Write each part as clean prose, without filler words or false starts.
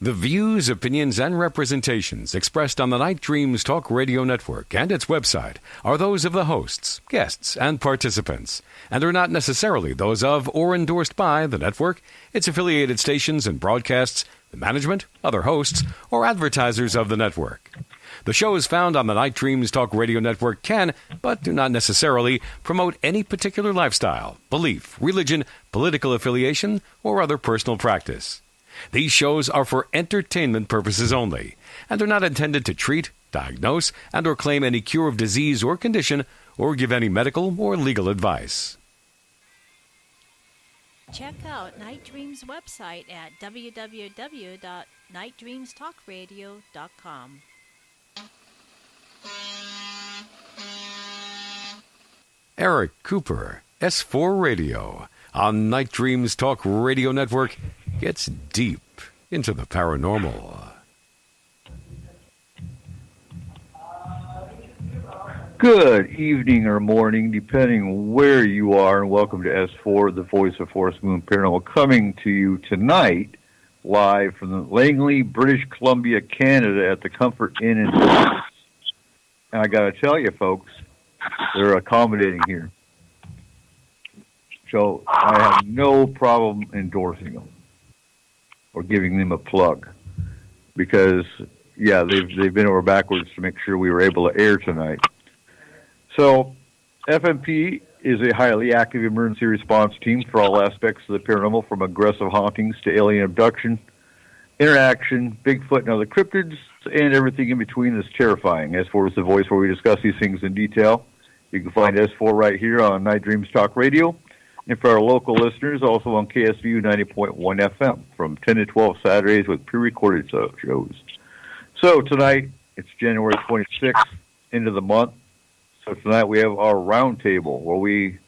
The views, opinions, and representations expressed on the Night Dreams Talk Radio Network and its website are those of the hosts, guests, and participants, and are not necessarily those of or endorsed by the network, its affiliated stations and broadcasts, the management, other hosts, or advertisers of the network. The shows found on the Night Dreams Talk Radio Network can, but do not necessarily, promote any particular lifestyle, belief, religion, political affiliation, or other personal practice. These shows are for entertainment purposes only and are not intended to treat, diagnose, and or claim any cure of disease or condition or give any medical or legal advice. Check out Night Dreams' website at www.nightdreamstalkradio.com. Eric Cooper, S-4 Radio, on Night Dreams Talk Radio Network, gets deep into the paranormal. Good evening or morning, depending where you are, and welcome to S4, the voice of Forest Moon Paranormal, coming to you tonight, live from the Langley, British Columbia, Canada, at the Comfort Inn and Suites. And I got to tell you, folks, they're accommodating here. So I have no problem endorsing them or giving them a plug because, yeah, they've been over backwards to make sure we were able to air tonight. So FMP is a highly active emergency response team for all aspects of the paranormal, from aggressive hauntings to alien abduction, interaction, Bigfoot and other cryptids, and everything in between that's terrifying. S4 is the voice where we discuss these things in detail. You can find S4 right here on Night Dreams Talk Radio. And for our local listeners, also on KSVU 90.1 FM from 10 to 12 Saturdays with pre-recorded shows. So tonight, it's January 26th, end of the month. So tonight we have our round table where we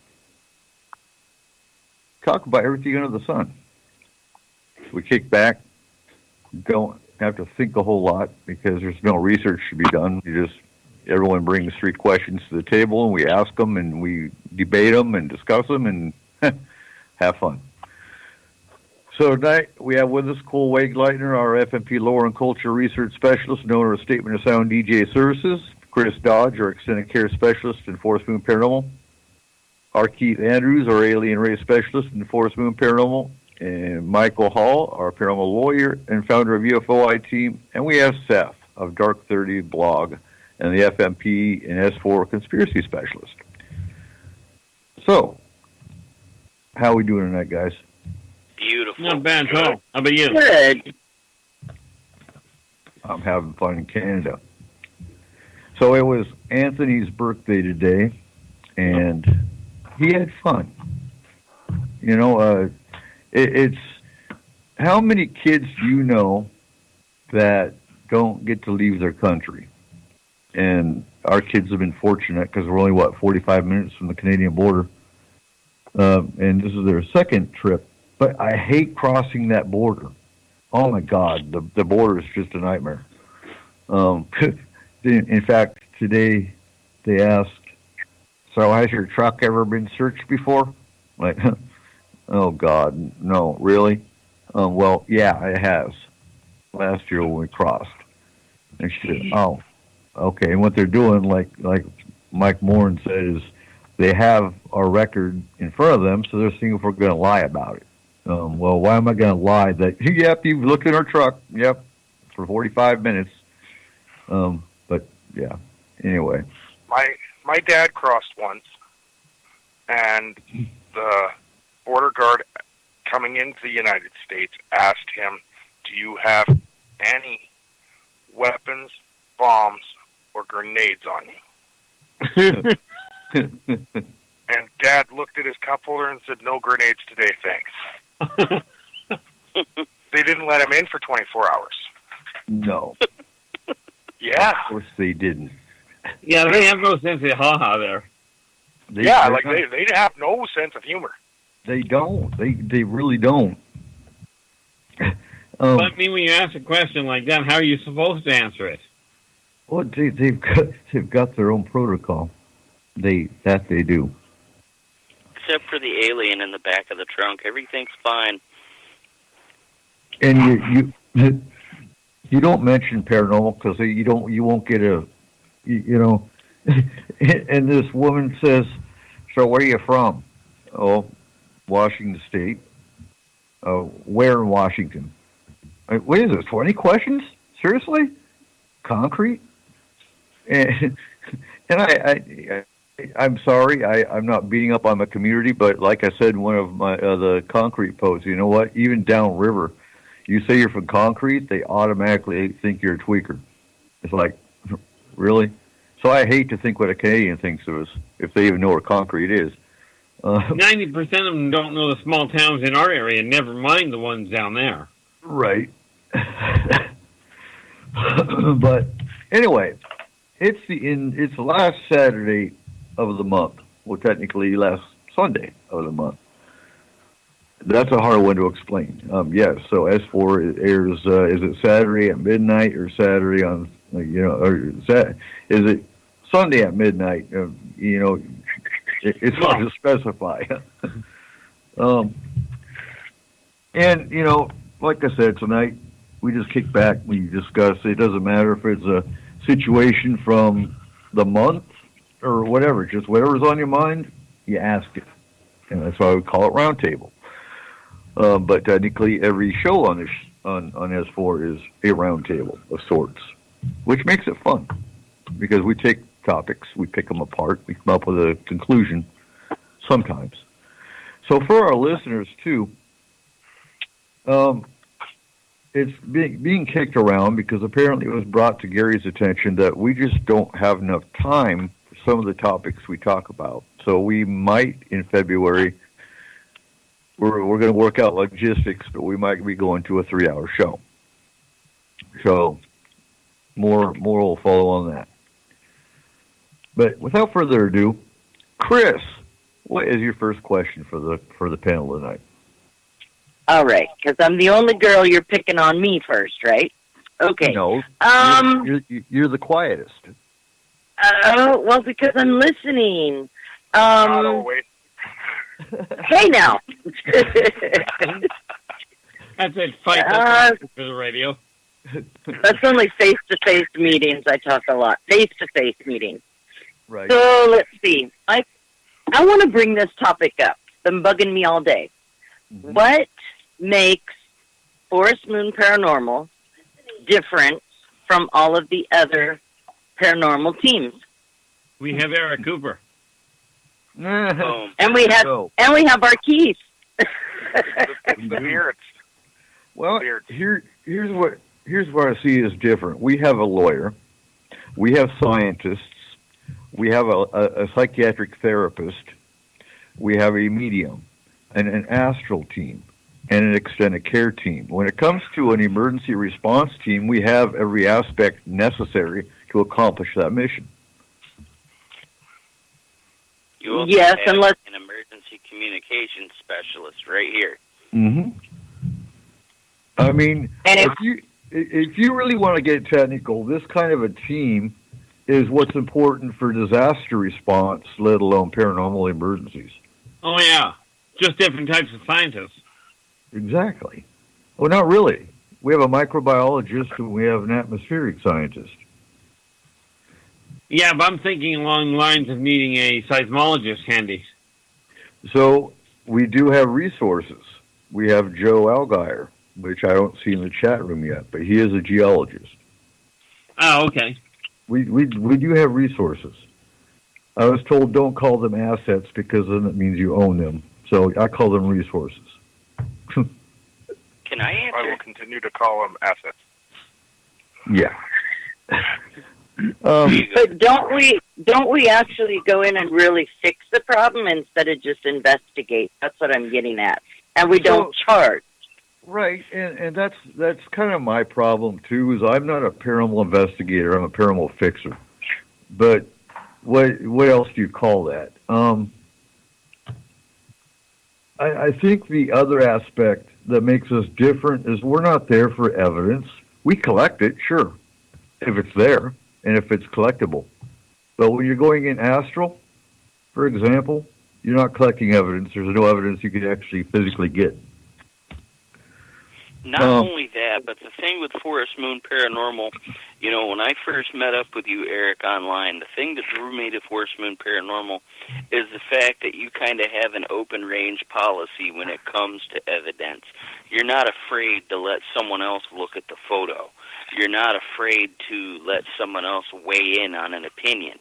talk about everything under the sun. We kick back, don't have to think a whole lot because there's no research to be done. Everyone brings 3 questions to the table and we ask them and we debate them and discuss them and have fun. So tonight we have with us Cole Wegleitner, our FMP Lore and Culture Research Specialist and owner of Statement of Sound DJ Services, Chris Dodge, our Extended Care Specialist in Forest Moon Paranormal, our Keith Andrews, our Alien Race Specialist in Forest Moon Paranormal, and Michael Hall, our paranormal lawyer and founder of UFOI Team, and we have Seth of Dark 30 blog and the FMP and S4 Conspiracy Specialist. So, how are we doing tonight, guys? Beautiful. Not bad at all. How about you? Good. I'm having fun in Canada. So it was Anthony's birthday today, and he had fun. You know, it's how many kids do you know that don't get to leave their country? And our kids have been fortunate because we're only, 45 minutes from the Canadian border. And this is their second trip. But I hate crossing that border. Oh, my God. The border is just a nightmare. In fact, today they asked, so has your truck ever been searched before? Like, oh, God, no, really? Well, yeah, it has. Last year when we crossed. And she said, oh, okay. And what they're doing, like Mike Morin said, is they have our record in front of them, so they're seeing if we're going to lie about it. Well, why am I going to lie that, yep, you've looked in our truck, yep, for 45 minutes. But, yeah, anyway. My dad crossed once, and the border guard coming into the United States asked him, do you have any weapons, bombs, or grenades on you? And Dad looked at his cup holder and said, no grenades today, thanks. They didn't let him in for 24 hours. No. Yeah. Of course they didn't. Yeah, they have no sense of ha-ha there. They have no sense of humor. They don't. They really don't. But I mean, when you ask a question like that, how are you supposed to answer it? Well, they've got their own protocol. They do. Except for the alien in the back of the trunk, everything's fine. And you don't mention paranormal because you won't get you know. And this woman says, "So where are you from?" "Oh, Washington State." "Where in Washington?" What is this? 20 questions? Seriously? Concrete? And I'm sorry, I'm not beating up on the community, but like I said in one of my the concrete posts, you know what? Even downriver, you say you're from concrete, they automatically think you're a tweaker. It's like, really? So I hate to think what a Canadian thinks of us, if they even know what concrete is. 90% of them don't know the small towns in our area, never mind the ones down there. Right. But anyway, it's the last Saturday of the month. Well, technically last Sunday of the month. That's a hard one to explain. Yes, so S-4 airs. Is it Saturday at midnight or Saturday on? Or is it Sunday at midnight? It's hard to specify. And like I said, tonight we just kick back. We discuss. It doesn't matter if it's a situation from the month or whatever. Just whatever's on your mind, you ask it, and that's why we call it roundtable. But technically, every show on on S4 is a roundtable of sorts, which makes it fun because we take topics, we pick them apart, we come up with a conclusion sometimes. So for our listeners too, it's being kicked around because apparently it was brought to Gary's attention that we just don't have enough time for some of the topics we talk about. So we might in February, we're going to work out logistics, but we might be going to a 3-hour show. So more will follow on that. But without further ado, Chris, what is your first question for the panel tonight? All right, because I'm the only girl, you're picking on me first, right? Okay. No, you're the quietest. Well, because I'm listening. Not always. Hey, now. That's it. Fight for the radio. That's only face-to-face meetings. I talk a lot. Face-to-face meetings. Right. So let's see. I want to bring this topic up. It's been bugging me all day. Mm-hmm. What makes Forest Moon Paranormal different from all of the other paranormal teams? We have Eric Cooper. And we have our keys. It's the spirits. Well, here's what I see is different. We have a lawyer, we have scientists, we have a psychiatric therapist, we have a medium, and an astral team, and an extended care team. When it comes to an emergency response team, we have every aspect necessary to accomplish that mission. You also yes, have unless an emergency communications specialist right here. Mm-hmm. I mean, if you really want to get technical, this kind of a team is what's important for disaster response, let alone paranormal emergencies. Oh, yeah. Just different types of scientists. Exactly. Well, not really. We have a microbiologist and we have an atmospheric scientist. Yeah, but I'm thinking along the lines of needing a seismologist handy. So we do have resources. We have Joe Algier, which I don't see in the chat room yet, but he is a geologist. Oh, okay. We do have resources. I was told don't call them assets because then it means you own them. So I call them resources. Can I answer? I will continue to call them assets. Yeah. but don't we actually go in and really fix the problem instead of just investigate? That's what I'm getting at. And we don't charge. Right, and that's kind of my problem too. Is I'm not a paranormal investigator. I'm a paranormal fixer. But what else do you call that? I think the other aspect that makes us different is we're not there for evidence. We collect it, sure, if it's there and if it's collectible. But when you're going in astral, for example, you're not collecting evidence. There's no evidence you can actually physically get. Not only that, but the thing with Forest Moon Paranormal, you know, when I first met up with you, Eric, online, the thing that drew me to Forest Moon Paranormal is the fact that you kind of have an open range policy when it comes to evidence. You're not afraid to let someone else look at the photo. You're not afraid to let someone else weigh in on an opinion.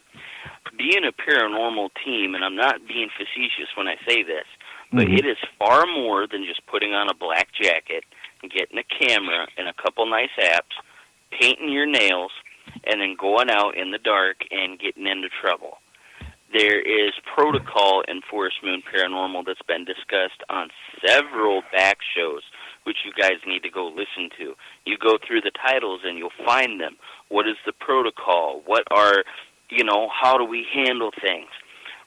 Being a paranormal team, and I'm not being facetious when I say this, but it is far more than just putting on a black jacket, getting a camera and a couple nice apps, painting your nails, and then going out in the dark and getting into trouble. There is protocol in Forest Moon Paranormal that's been discussed on several back shows, which you guys need to go listen to. You go through the titles and you'll find them. What is the protocol? What are, you know, how do we handle things?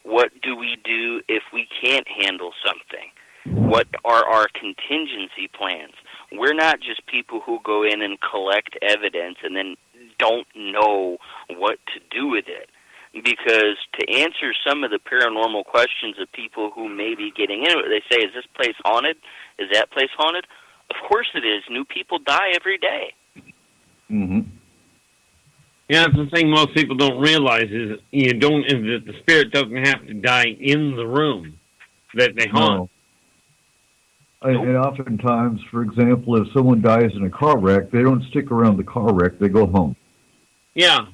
What do we do if we can't handle something? What are our contingency plans? We're not just people who go in and collect evidence and then don't know what to do with it. Because to answer some of the paranormal questions of people who may be getting into it, they say, is this place haunted? Is that place haunted? Of course it is. New people die every day. Mm-hmm. Yeah, that's the thing most people don't realize is that the spirit doesn't have to die in the room that they haunt. No. And oftentimes, for example, if someone dies in a car wreck, they don't stick around the car wreck; they go home. Yeah.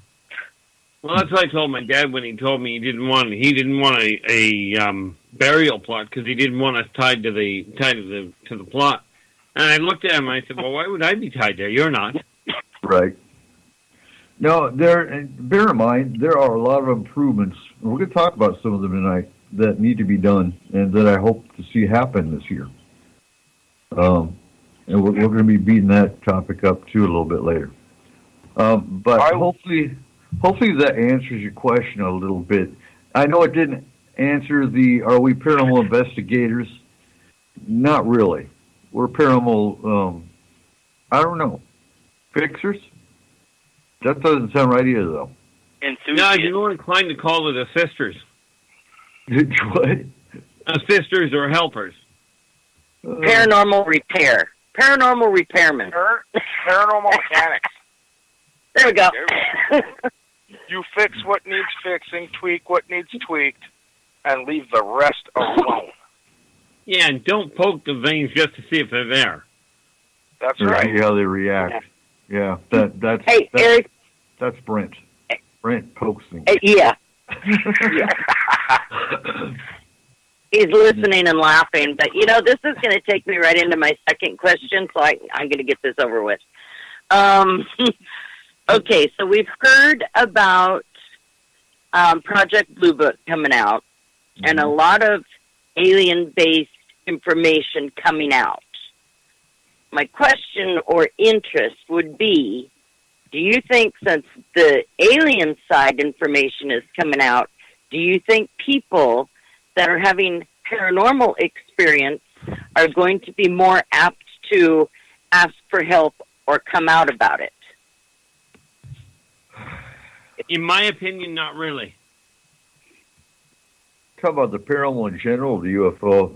Well, that's what I told my dad when he told me he didn't want a burial plot because he didn't want us tied to the plot. And I looked at him and I said, "Well, why would I be tied there? You're not." Right. No, bear in mind, there are a lot of improvements. We're going to talk about some of them tonight that need to be done and that I hope to see happen this year. And we're going to be beating that topic up, too, a little bit later. But hopefully that answers your question a little bit. I know it didn't answer are we paranormal investigators? Not really. We're paranormal, I don't know, fixers? That doesn't sound right either, though. No, you're more inclined to call it assisters. What? Assisters or helpers. Paranormal repair. Paranormal repairman. Paranormal mechanics. There we go. You fix what needs fixing, tweak what needs tweaked, and leave the rest alone. Yeah, and don't poke the veins just to see if they're there. That's right. See how they react. Yeah, that's Eric. That's Brent. Brent pokes things. Yeah. He's listening and laughing, but this is going to take me right into my second question, so I'm going to get this over with. Okay, so we've heard about Project Blue Book coming out, and a lot of alien-based information coming out. My question or interest would be, do you think since the alien side information is coming out, do you think people that are having paranormal experience are going to be more apt to ask for help or come out about it? In my opinion, not really. Talk about the paranormal in general, the UFO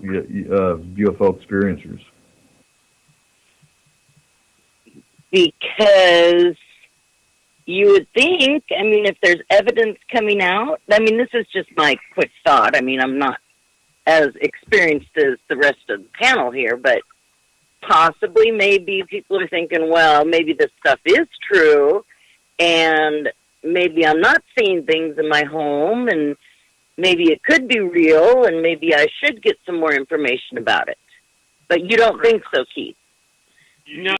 experiencers. Because you would think, if there's evidence coming out, this is just my quick thought. I'm not as experienced as the rest of the panel here, but possibly maybe people are thinking, well, maybe this stuff is true, and maybe I'm not seeing things in my home, and maybe it could be real, and maybe I should get some more information about it. But you don't think so, Keith? No,